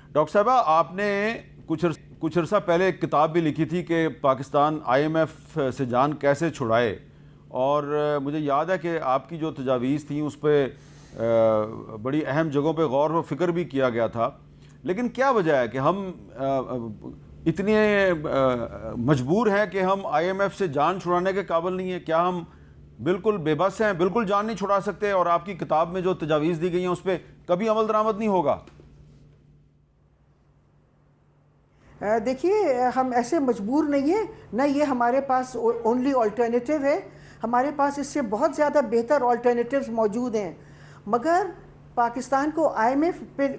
Doctor साहबा, आपने कुछ अरसा पहले एक किताब भी लिखी थी कि पाकिस्तान IMF से जान कैसे छुड़ाए, और मुझे याद है कि आपकी जो तजावीज़ थी उस पर बड़ी अहम जगहों पे गौर व फिक्र भी किया गया था। लेकिन क्या वजह है कि हम इतने मजबूर हैं कि हम IMF से जान छुड़ाने के काबिल नहीं है? क्या हम बिल्कुल बेबस हैं, बिल्कुल जान नहीं छुड़ा सकते, और आपकी किताब में जो तजावीज़ दी गई हैं उस पर कभी अमल दरामद नहीं होगा? देखिए, हम ऐसे मजबूर नहीं है, ना ये हमारे पास ओनली अल्टरनेटिव है। हमारे पास इससे बहुत ज़्यादा बेहतर अल्टरनेटिव्स मौजूद हैं। मगर पाकिस्तान को IMF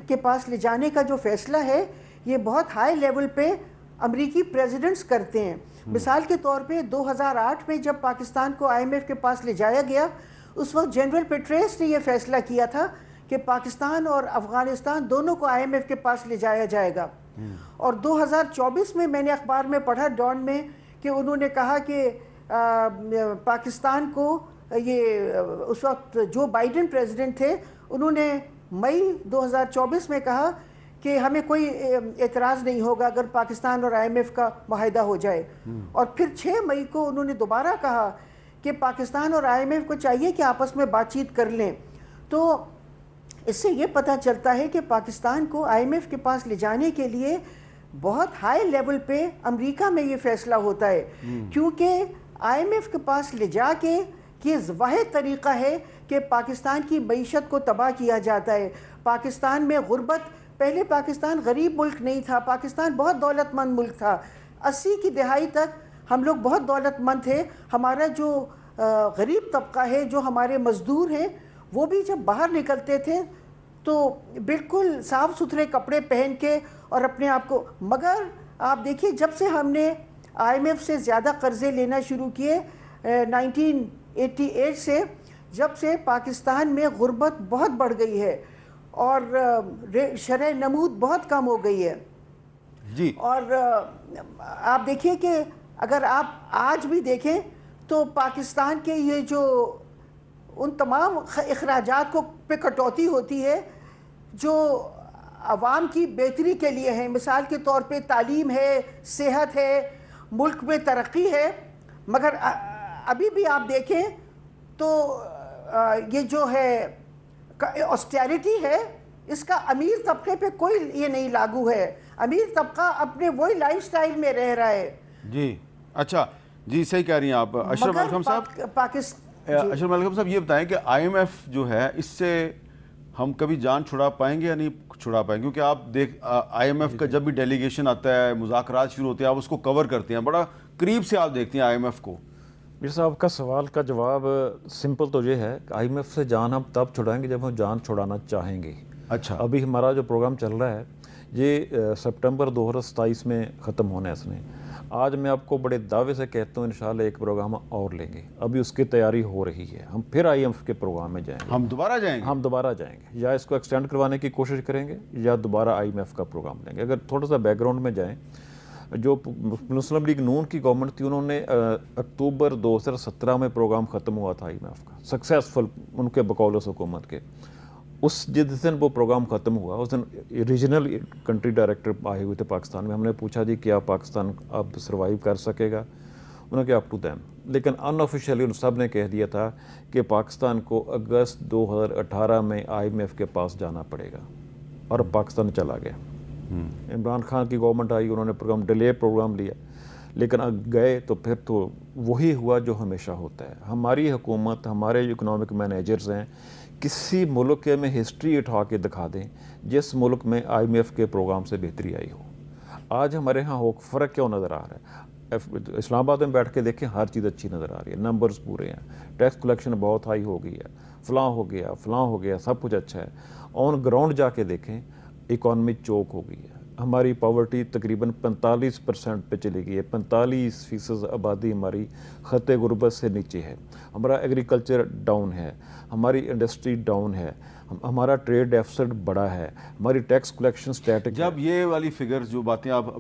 के पास ले जाने का जो फ़ैसला है, ये बहुत हाई लेवल पे अमेरिकी प्रेसिडेंट्स करते हैं। मिसाल के तौर पे 2008 में जब पाकिस्तान को IMF के पास ले जाया गया, उस वक्त जनरल पेट्रेस ने यह फ़ैसला किया था कि पाकिस्तान और अफ़गानिस्तान दोनों को IMF के पास ले जाया जाएगा। और 2024 में मैंने अखबार में पढ़ा, डॉन में, कि उन्होंने कहा कि पाकिस्तान को ये उस वक्त जो बाइडेन प्रेसिडेंट थे, उन्होंने मई 2024 में कहा कि हमें कोई एतराज़ नहीं होगा अगर पाकिस्तान और IMF का मुआहदा हो जाए। और फिर 6 मई को उन्होंने दोबारा कहा कि पाकिस्तान और IMF को चाहिए कि आपस में बातचीत कर लें। तो इससे ये पता चलता है कि पाकिस्तान को IMF के पास ले जाने के लिए बहुत हाई लेवल पे अमेरिका में ये फ़ैसला होता है, क्योंकि IMF के पास ले जाके ये वाहिद तरीक़ा है कि पाकिस्तान की मईशत को तबाह किया जाता है। पाकिस्तान में गुर्बत, पहले पाकिस्तान गरीब मुल्क नहीं था, पाकिस्तान बहुत दौलतमंद मुल्क था। 80 की दहाई तक हम लोग बहुत दौलतमंद थे। हमारा जो गरीब तबका है, जो हमारे मज़दूर हैं, वो भी जब बाहर निकलते थे तो बिल्कुल साफ़ सुथरे कपड़े पहन के और अपने आप को, मगर आप देखिए जब से हमने IMF से ज़्यादा कर्ज़े लेना शुरू किए 1988 से, जब से पाकिस्तान में गुर्बत बहुत बढ़ गई है और शरह नमूद बहुत कम हो गई है जी। और आप देखिए कि अगर आप आज भी देखें तो पाकिस्तान के ये जो उन तमाम अखराजात को पे कटौती होती है जो आवाम की बेहतरी के लिए है। मिसाल के तौर पे तालीम है, सेहत है, मुल्क में तरक्की है, मगर अभी भी आप देखें तो ये जो है ऑस्टेरिटी है, इसका अमीर तबके पे कोई ये नहीं लागू है। अमीर तबका अपने वही लाइफस्टाइल में रह रहा है। जी, अच्छा जी, सही कह रही हैं आप। अशरफ मलकम साहब, अशरफ मलकम साहब, ये बताएं कि IMF जो है, इससे हम कभी जान छुड़ा पाएंगे या नहीं छुड़ा पाएंगे? क्योंकि आप देख IMF का जब भी डेलीगेशन आता है, मुज़ाकरात शुरू होते हैं, आप उसको कवर करते हैं, बड़ा करीब से आप देखते हैं IMF को। मीर साहब का सवाल का जवाब सिंपल तो ये है कि IMF से जान हम तब छुड़ाएंगे जब हम जान छुड़ाना चाहेंगे। अच्छा, अभी हमारा जो प्रोग्राम चल रहा है ये सितंबर 2027 में ख़त्म होना है इसने। आज मैं आपको बड़े दावे से कहता हूँ इंशाल्लाह एक प्रोग्राम और लेंगे, अभी उसकी तैयारी हो रही है। हम फिर IMF के प्रोग्राम में जाएंगे। हम दोबारा जाएंगे, या इसको एक्सटेंड करवाने की कोशिश करेंगे या दोबारा IMF का प्रोग्राम लेंगे। अगर थोड़ा सा बैकग्राउंड में जाएँ, जो मुस्लिम लीग नून की गवर्नमेंट थी, उन्होंने अक्टूबर 2017 में प्रोग्राम ख़त्म हुआ था IMF का, सक्सेसफुल उनके बकौलत हुकूमत के। उस जिस दिन वो प्रोग्राम ख़त्म हुआ, उस दिन रीजनल कंट्री डायरेक्टर आए हुए थे पाकिस्तान में। हमने पूछा जी क्या पाकिस्तान अब सर्वाइव कर सकेगा? उन्होंने कहा अप टू दैम। लेकिन अनऑफिशियली उन सब ने कह दिया था कि पाकिस्तान को अगस्त 2018 में IMF के पास जाना पड़ेगा, और पाकिस्तान चला गया। इमरान खान की गवर्नमेंट आई, उन्होंने प्रोग्राम लिया, लेकिन गए तो फिर तो वही हुआ जो हमेशा होता है। हमारी हुकूमत, हमारे इकोनॉमिक मैनेजर्स हैं, किसी मुल्क के में हिस्ट्री उठा के दिखा दें जिस मुल्क में IMF के प्रोग्राम से बेहतरी आई हो। आज हमारे यहाँ हो फ़र्क क्यों नज़र आ रहा है? इस्लामाबाद में बैठ के देखें, हर चीज़ अच्छी नज़र आ रही है, नंबर्स पूरे हैं, टैक्स कलेक्शन बहुत हाई हो गई है, फ़लाँ हो गया, सब कुछ अच्छा है। ऑन ग्राउंड जाके देखें, इकॉनमी चोक हो गई है। हमारी पॉवर्टी तकरीबन 45% पे चली गई है। 45% आबादी हमारी ख़त्े गुर्बत से नीचे है। हमारा एग्रीकल्चर डाउन है, हमारी इंडस्ट्री डाउन है, हमारा ट्रेड डेफिसिट बड़ा है, हमारी टैक्स कलेक्शन स्टैटिक। जब ये वाली फिगर्स जो बातें आप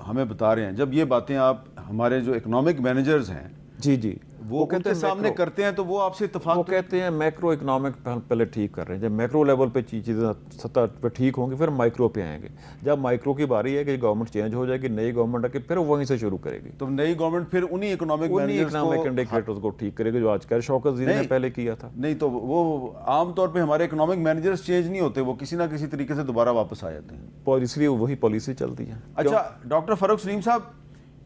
हमें बता रहे हैं, जब ये बातें आप हमारे जो इकोनॉमिक मैनेजर्स हैं जी जी, वो कहते उनके हैं सामने मैक्रो, करते हैं तो वो आपसे वो इत्तेफाक कहते हैं मैक्रो इकोनॉमिक पहले ठीक कर रहे हैं, जब मैक्रो लेवल पे चीज़ें सतह पे ठीक होंगी फिर माइक्रो पे आएंगे। जब माइक्रो की बारी है कि गवर्नमेंट चेंज हो जाएगी, नई गवर्नमेंट आके फिर वहीं से शुरू करेगी, तो नई गवर्नमेंट फिर उन्हीं इकोनॉमिक उन्हीं मैनेजर्स इकोनॉमिक को इंडिकेटर्स को ठीक करेगी जो आज शौकत अजीज ने नहीं, पहले किया था। नहीं तो वो आमतौर पे हमारे इकोनॉमिक मैनेजर्स चेंज नहीं होते, वो किसी ना किसी तरीके से दोबारा वापस आ जाते हैं। इसलिए वही पॉलिसी चलती है। अच्छा डॉक्टर फ़ारूक सलीम साहब,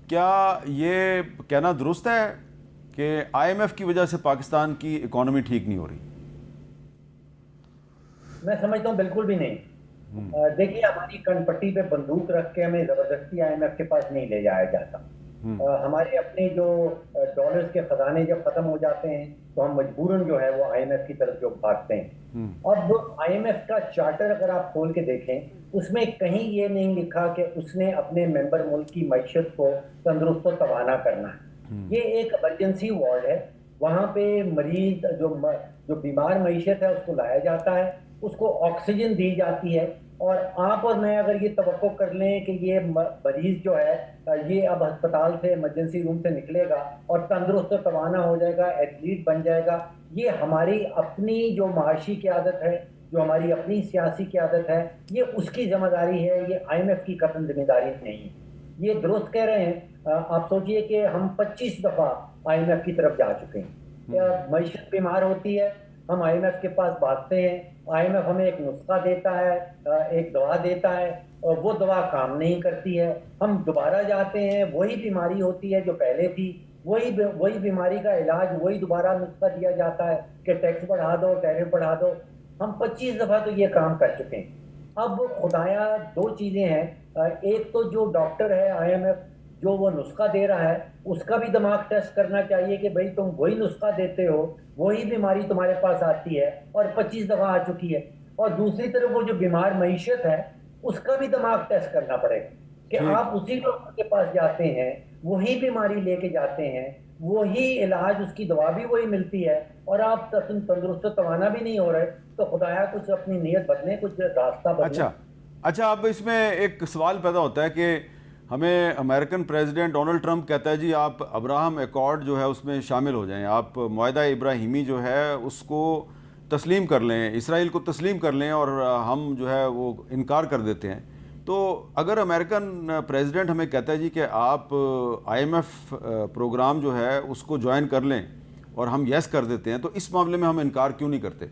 क्या ये कहना दुरुस्त है कि IMF की वजह से पाकिस्तान की इकोनॉमी ठीक नहीं हो रही? मैं समझता हूँ बिल्कुल भी नहीं। देखिए, हमारी कनपट्टी पे बंदूक रख के हमें जबरदस्ती IMF के पास नहीं ले जाया जाता। हमारे अपने जो डॉलर्स के खजाने जब खत्म हो जाते हैं तो हम मजबूरन जो है वो IMF की तरफ जो भागते हैं। अब IMF का चार्टर अगर आप खोल के देखें, उसमें कहीं ये नहीं लिखा कि उसने अपने मेंबर मुल्क की मईशत को तंदुरुस्त और तवाना करना है। ये एक इमरजेंसी वार्ड है, वहाँ पे मरीज जो बीमार मईशत है उसको लाया जाता है, उसको ऑक्सीजन दी जाती है, और आप और मैं अगर ये तवक्को कर लें कि ये मरीज जो है ये अब अस्पताल से इमरजेंसी रूम से निकलेगा और तंदुरुस्त और तवाना हो जाएगा, एथलीट बन जाएगा, ये हमारी अपनी जो माशी क़यादत है, जो हमारी अपनी सियासी क़यादत है, ये उसकी जिम्मेदारी है, ये IMF की कतई जिम्मेदारी नहीं है। ये दुरुस्त कह रहे हैं। आप सोचिए कि हम 25 दफ़ा IMF की तरफ जा चुके हैं। मईशत बीमार होती है, हम IMF के पास भागते हैं, IMF हमें एक नुस्खा देता है, एक दवा देता है, और वो दवा काम नहीं करती है। हम दोबारा जाते हैं, वही बीमारी होती है जो पहले थी, वही बीमारी का इलाज, वही दोबारा नुस्खा दिया जाता है कि टैक्स बढ़ा दो, टैरिफ बढ़ा दो। हम 25 दफ़ा तो ये काम कर चुके हैं। अब खुदाया दो चीज़ें हैं, एक तो जो डॉक्टर है IMF जो वो नुस्खा दे रहा है, उसका भी दिमाग टेस्ट करना चाहिए कि भाई तुम वही नुस्खा देते हो, वही बीमारी तुम्हारे पास आती है और 25 दफ़ा आ चुकी है। और दूसरी तरफ वो जो बीमार मईशत है उसका भी दिमाग टेस्ट करना पड़ेगा कि आप उसी डॉक्टर के पास जाते हैं, वही बीमारी लेके जाते हैं, वही इलाज, उसकी दवा भी वही मिलती है, और आप तंदुरुस्त तवाना भी नहीं हो रहे, तो खुदाया कुछ अपनी नीयत बदलें, कुछ रास्ता बदलें। अच्छा, अब इसमें एक सवाल पैदा होता है कि हमें अमेरिकन प्रेसिडेंट डोनाल्ड ट्रंप कहता है जी आप अब्राहम एकॉर्ड जो है उसमें शामिल हो जाएं, आप मुआहदा इब्राहिमी जो है उसको तस्लीम कर लें, इसराइल को तस्लीम कर लें, और हम जो है वो इनकार कर देते हैं। तो अगर अमेरिकन प्रेसिडेंट हमें कहता है जी कि आप IMF प्रोग्राम जो है उसको ज्वाइन कर लें और हम येस कर देते हैं, तो इस मामले में हम इनकार क्यों नहीं करते?